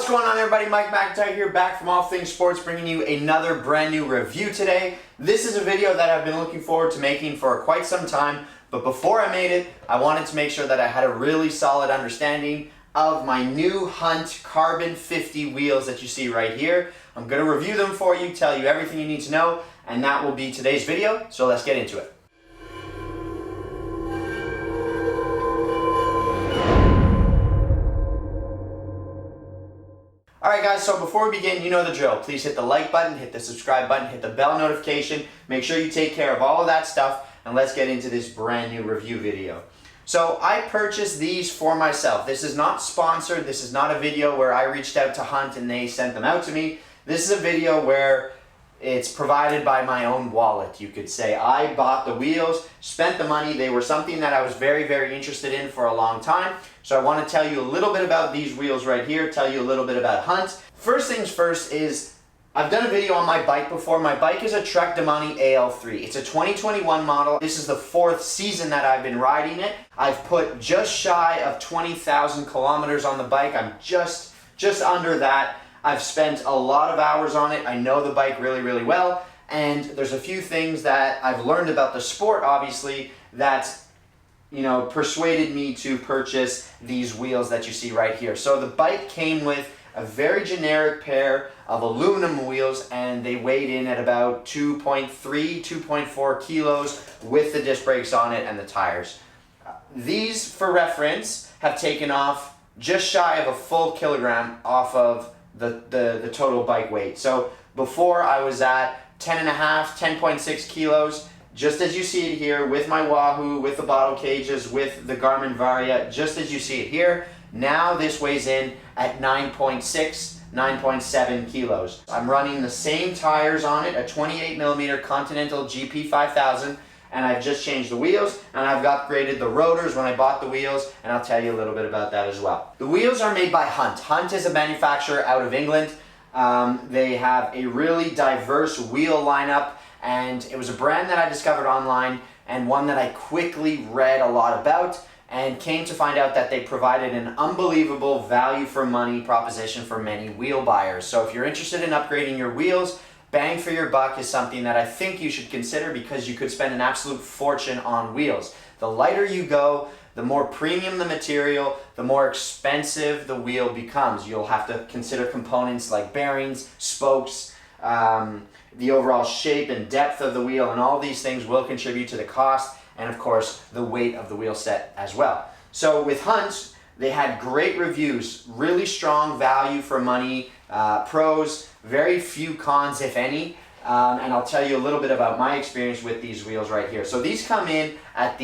What's going on, everybody? Mike McIntyre here, back from All Things Sports, bringing you another brand new review today. This is a video that I've been looking forward to making for quite some time, but before I made it, I wanted to make sure that I had a really solid understanding of my new Hunt Carbon 50 wheels that you see right here. I'm going to review them for you, tell you everything you need to know, and that will be today's video, so let's get into it. Alright guys, so before we begin, you know the drill. Please hit the like button, hit the subscribe button, hit the bell notification. Make sure you take care of all of that stuff, and let's get into this brand new review video. So I purchased these for myself. This is not sponsored. This is not a video where I reached out to Hunt and they sent them out to me. This is a video where it's provided by my own wallet, you could say. I bought the wheels, spent the money. They were something that I was very, very interested in for a long time. So I want to tell you a little bit about these wheels right here, tell you a little bit about Hunt. First things first is, I've done a video on my bike before. My bike is a Trek Demani AL3. It's a 2021 model. This is the 4th season that I've been riding it. I've put just shy of 20,000 kilometers on the bike. I'm just under that. I've spent a lot of hours on it. I know the bike really, really well. And there's a few things that I've learned about the sport, obviously, that persuaded me to purchase these wheels that you see right here. So the bike came with a very generic pair of aluminum wheels, and they weighed in at about 2.3, 2.4 kilos with the disc brakes on it and the tires. These, for reference, have taken off just shy of a full kilogram off of the total bike weight. So before I was at 10.5, 10.6 kilos, just as you see it here, with my Wahoo, with the bottle cages, with the Garmin Varia, just as you see it here. Now this weighs in at 9.6, 9.7 kilos. I'm running the same tires on it, a 28mm Continental GP 5000, and I've just changed the wheels, and I've upgraded the rotors when I bought the wheels, and I'll tell you a little bit about that as well. The wheels are made by Hunt. Hunt is a manufacturer out of England. They have a really diverse wheel lineup, and it was a brand that I discovered online and one that I quickly read a lot about and came to find out that they provided an unbelievable value for money proposition for many wheel buyers. So if you're interested in upgrading your wheels, bang for your buck is something that I think you should consider, because you could spend an absolute fortune on wheels. The lighter you go, the more premium the material, the more expensive the wheel becomes. You'll have to consider components like bearings, spokes, the overall shape and depth of the wheel, and all these things will contribute to the cost, and of course the weight of the wheel set as well. So with Hunt, they had great reviews, really strong value for money, pros, very few cons if any, and I'll tell you a little bit about my experience with these wheels right here. So these come in at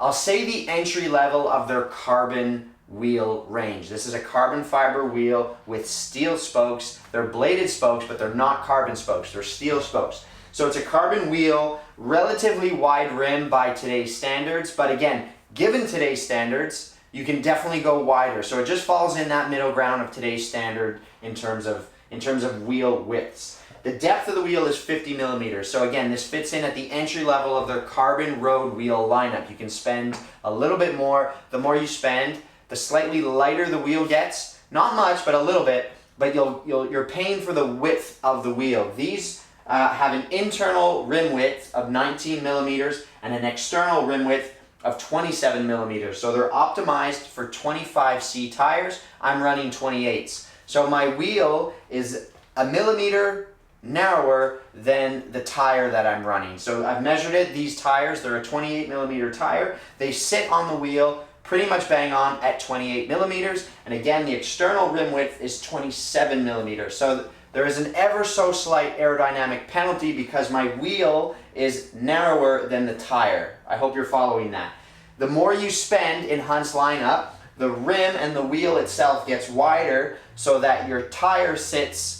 I'll say the entry level of their carbon wheel range. This is a carbon fiber wheel with steel spokes. They're bladed spokes, but they're not carbon spokes, they're steel spokes. So it's a carbon wheel, relatively wide rim by today's standards, but again, given today's standards, you can definitely go wider. So it just falls in that middle ground of today's standard in terms of wheel widths. The depth of the wheel is 50 millimeters. So again, this fits in at the entry level of their carbon road wheel lineup. You can spend a little bit more. The more you spend, the slightly lighter the wheel gets. Not much, but a little bit. But you're paying for the width of the wheel. These have an internal rim width of 19 millimeters and an external rim width of 27 millimeters. So they're optimized for 25C tires. I'm running 28s. So my wheel is a millimeter narrower than the tire that I'm running. So I've measured it. These tires, they're a 28 millimeter tire. They sit on the wheel pretty much bang on at 28 millimeters. And again, the external rim width is 27 millimeters. So there is an ever so slight aerodynamic penalty because my wheel is narrower than the tire. I hope you're following that. The more you spend in Hunt's lineup, the rim and the wheel itself gets wider so that your tire sits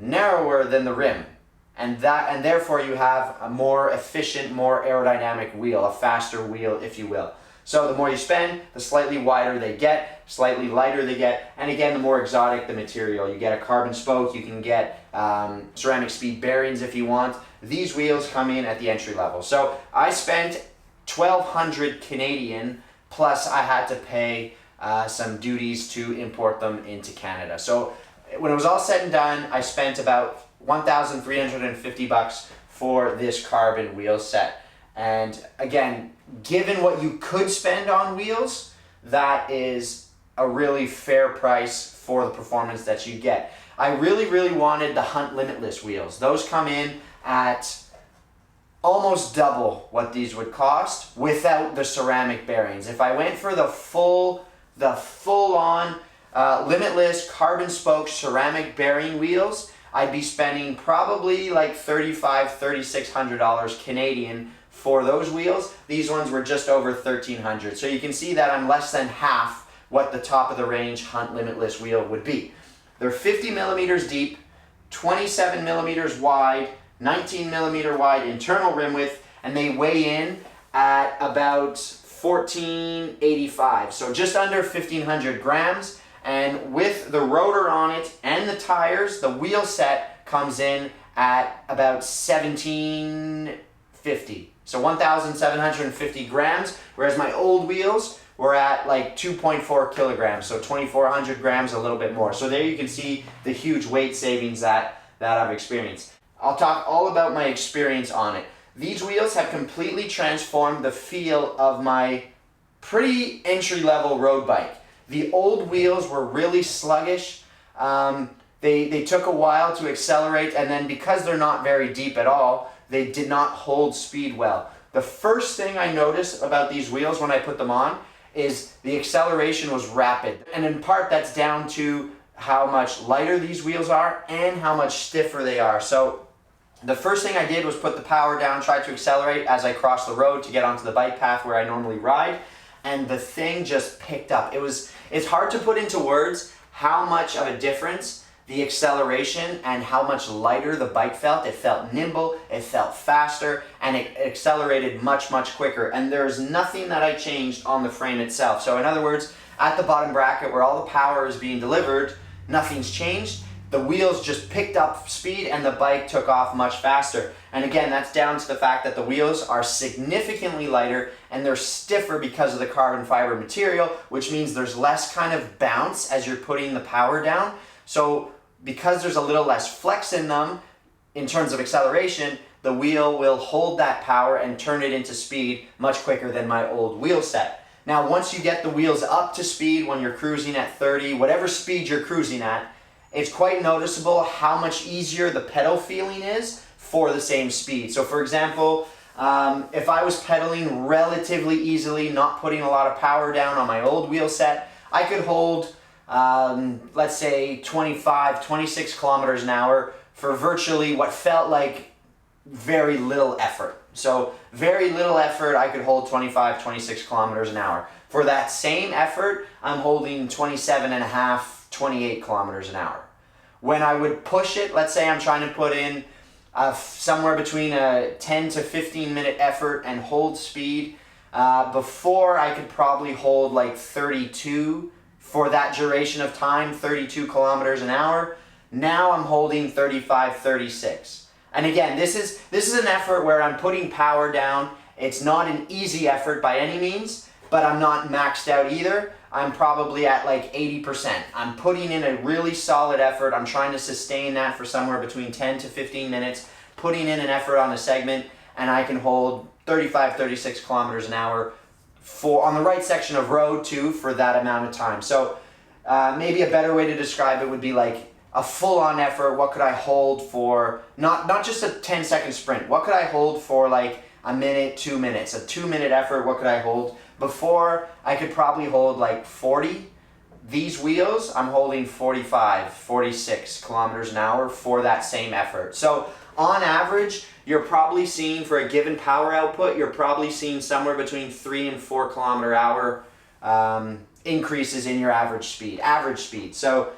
narrower than the rim. And therefore you have a more efficient, more aerodynamic wheel, a faster wheel, if you will. So the more you spend, the slightly wider they get, slightly lighter they get, and again, the more exotic the material. You get a carbon spoke, you can get ceramic speed bearings if you want. These wheels come in at the entry level. So I spent 1,200 Canadian, plus I had to pay some duties to import them into Canada. So when it was all said and done, I spent about $1,350 for this carbon wheel set. And again, given what you could spend on wheels, that is a really fair price for the performance that you get. I really wanted the Hunt Limitless wheels. Those come in at almost double what these would cost without the ceramic bearings. If I went for the full-on Limitless carbon spoke ceramic bearing wheels, I'd be spending probably like $3,600 Canadian for those wheels. These ones were just over $1,300. So you can see that I'm less than half what the top of the range Hunt Limitless wheel would be. They're 50 millimeters deep, 27 millimeters wide, 19 millimeter wide internal rim width, and they weigh in at about 1485, so just under 1,500 grams. And with the rotor on it and the tires, the wheel set comes in at about 1,750, so 1,750 grams, whereas my old wheels were at like 2.4 kilograms, so 2,400 grams, a little bit more. So there you can see the huge weight savings that I've experienced. I'll talk all about my experience on it. These wheels have completely transformed the feel of my pretty entry-level road bike. The old wheels were really sluggish. They took a while to accelerate, and then because they're not very deep at all, they did not hold speed well. The first thing I noticed about these wheels when I put them on is the acceleration was rapid. And in part that's down to how much lighter these wheels are and how much stiffer they are. So the first thing I did was put the power down, try to accelerate as I crossed the road to get onto the bike path where I normally ride, and the thing just picked up. It's hard to put into words how much of a difference the acceleration and how much lighter the bike felt. It felt nimble, it felt faster, and it accelerated much quicker. And there's nothing that I changed on the frame itself. So in other words, at the bottom bracket where all the power is being delivered, nothing's changed. The wheels just picked up speed and the bike took off much faster. And again, that's down to the fact that the wheels are significantly lighter and they're stiffer because of the carbon fiber material, which means there's less kind of bounce as you're putting the power down. So because there's a little less flex in them in terms of acceleration, the wheel will hold that power and turn it into speed much quicker than my old wheel set. Now, once you get the wheels up to speed, when you're cruising at 30, whatever speed you're cruising at, it's quite noticeable how much easier the pedal feeling is for the same speed. So for example, if I was pedaling relatively easily, not putting a lot of power down on my old wheel set, I could hold, let's say 25, 26 kilometers an hour for virtually what felt like very little effort. So very little effort, I could hold 25, 26 kilometers an hour. For that same effort, I'm holding 27 and a half, 28 kilometers an hour. When I would push it, let's say I'm trying to put in somewhere between a 10 to 15 minute effort and hold speed, before I could probably hold like 32 for that duration of time, 32 kilometers an hour. Now I'm holding 35, 36. And again, this is an effort where I'm putting power down. It's not an easy effort by any means, but I'm not maxed out either. I'm probably at like 80%. I'm putting in a really solid effort. I'm trying to sustain that for somewhere between 10 to 15 minutes, putting in an effort on a segment, and I can hold 35, 36 kilometers an hour on the right section of road too for that amount of time. So maybe a better way to describe it would be like a full-on effort. What could I hold for, not just a 10-second sprint, what could I hold for like a minute, 2 minutes, a 2-minute effort, what could I hold? Before, I could probably hold like 40. These wheels, I'm holding 45, 46 kilometers an hour for that same effort. So on average, you're probably seeing, for a given power output, you're probably seeing somewhere between 3 and 4 kilometer hour increases in your average speed. So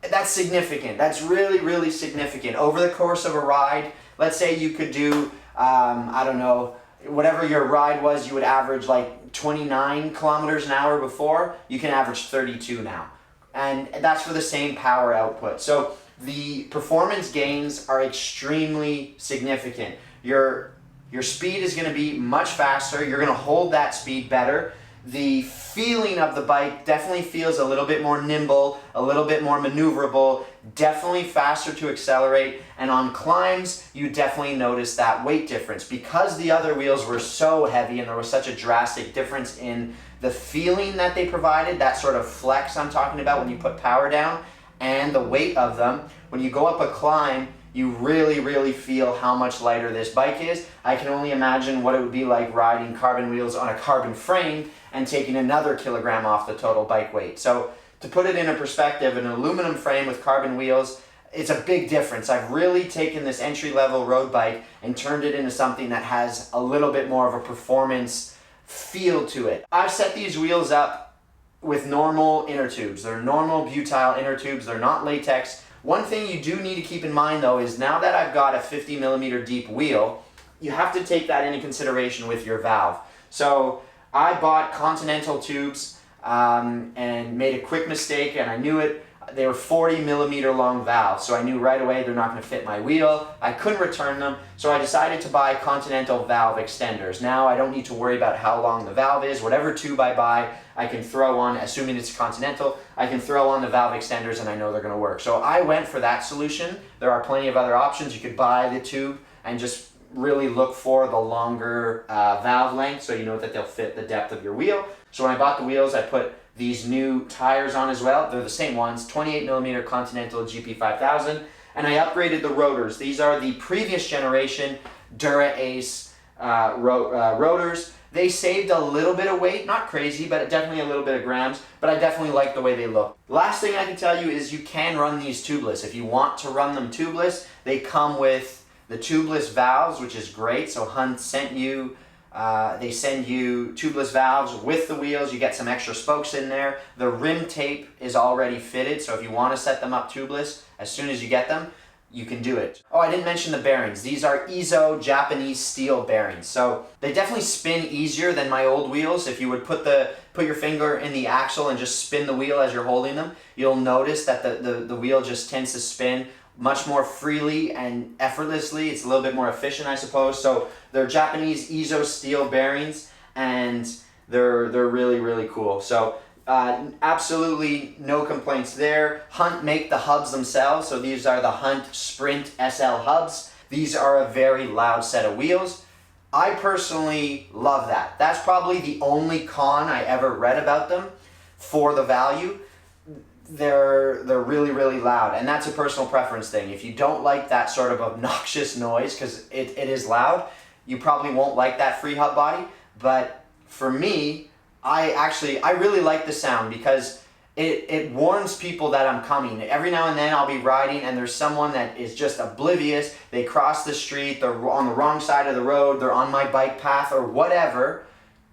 that's significant. That's really significant. Over the course of a ride, let's say you could do, I don't know, whatever your ride was, you would average like 29 kilometers an hour before, you can average 32 now. And that's for the same power output. So the performance gains are extremely significant. Your speed is going to be much faster. You're going to hold that speed better. The feeling of the bike definitely feels a little bit more nimble, a little bit more maneuverable, definitely faster to accelerate, and on climbs you definitely notice that weight difference. Because the other wheels were so heavy and there was such a drastic difference in the feeling that they provided, that sort of flex I'm talking about when you put power down, and the weight of them, when you go up a climb, you really feel how much lighter this bike is. I can only imagine what it would be like riding carbon wheels on a carbon frame and taking another kilogram off the total bike weight. So to put it in a perspective, an aluminum frame with carbon wheels, it's a big difference. I've really taken this entry-level road bike and turned it into something that has a little bit more of a performance feel to it. I've set these wheels up with normal inner tubes. They're normal butyl inner tubes. They're not latex. One thing you do need to keep in mind though is now that I've got a 50 millimeter deep wheel, you have to take that into consideration with your valve. So I bought Continental tubes and made a quick mistake, and I knew it. They were 40 millimeter long valves, so I knew right away they're not going to fit my wheel. I couldn't return them, so I decided to buy Continental valve extenders. Now I don't need to worry about how long the valve is. Whatever tube I buy, I can throw on, assuming it's Continental, I can throw on the valve extenders and I know they're going to work. So I went for that solution. There are plenty of other options. You could buy the tube and just really look for the longer valve length so you know that they'll fit the depth of your wheel. So when I bought the wheels, I put these new tires on as well. They're the same ones, 28 millimeter Continental GP5000, and I upgraded the rotors. These are the previous generation Dura Ace rotors. They saved a little bit of weight, not crazy, but definitely a little bit of grams, but I definitely like the way they look. Last thing I can tell you is you can run these tubeless. If you want to run them tubeless, they come with the tubeless valves, which is great. So Hunt sent you, they send you tubeless valves with the wheels. You get some extra spokes in there. The rim tape is already fitted, so if you want to set them up tubeless, as soon as you get them, you can do it. Oh, I didn't mention the bearings. These are Izo Japanese steel bearings. So they definitely spin easier than my old wheels. If you would put your finger in the axle and just spin the wheel as you're holding them, you'll notice that the wheel just tends to spin much more freely and effortlessly. It's a little bit more efficient, I suppose. So they're Japanese Izo steel bearings, and they're really cool. So absolutely no complaints there. Hunt make the hubs themselves, so these are the Hunt Sprint SL hubs. These are a very loud set of wheels. I personally love that. That's probably the only con I ever read about them for the value. They're really loud, and that's a personal preference thing. If you don't like that sort of obnoxious noise, because it is loud, you probably won't like that Freehub body. But for me, I really like the sound because it warns people that I'm coming. Every now and then I'll be riding and there's someone that is just oblivious. They cross the street, they're on the wrong side of the road, they're on my bike path or whatever.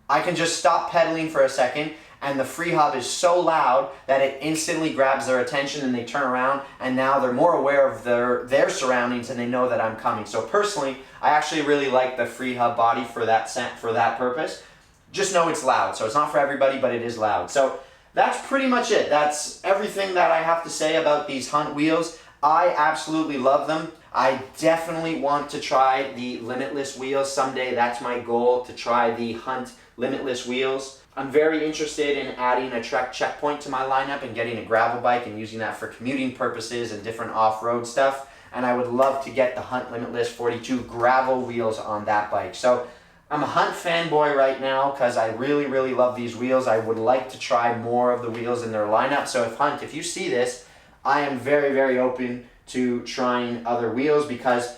I can just stop pedaling for a second, and the Freehub is so loud that it instantly grabs their attention and they turn around, and now they're more aware of their surroundings and they know that I'm coming. So personally, I actually really like the Freehub body for that purpose. Just know it's loud, so it's not for everybody, but it is loud. So that's pretty much it. That's everything that I have to say about these Hunt wheels. I absolutely love them. I definitely want to try the Limitless wheels someday. That's my goal, to try the Hunt Limitless wheels. I'm very interested in adding a Trek checkpoint to my lineup and getting a gravel bike and using that for commuting purposes and different off-road stuff. And I would love to get the Hunt Limitless 42 gravel wheels on that bike. So I'm a Hunt fanboy right now because I really love these wheels. I would like to try more of the wheels in their lineup. So if Hunt, if you see this, I am very open to trying other wheels, because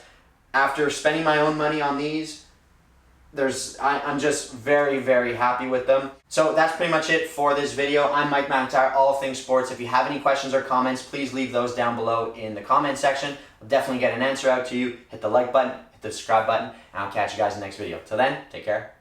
after spending my own money on these, I'm just very happy with them. So that's pretty much it for this video. I'm Mike McIntyre, all things sports. If you have any questions or comments, please leave those down below in the comment section. I'll definitely get an answer out to you. Hit the like button, hit the subscribe button, and I'll catch you guys in the next video. Till then, take care.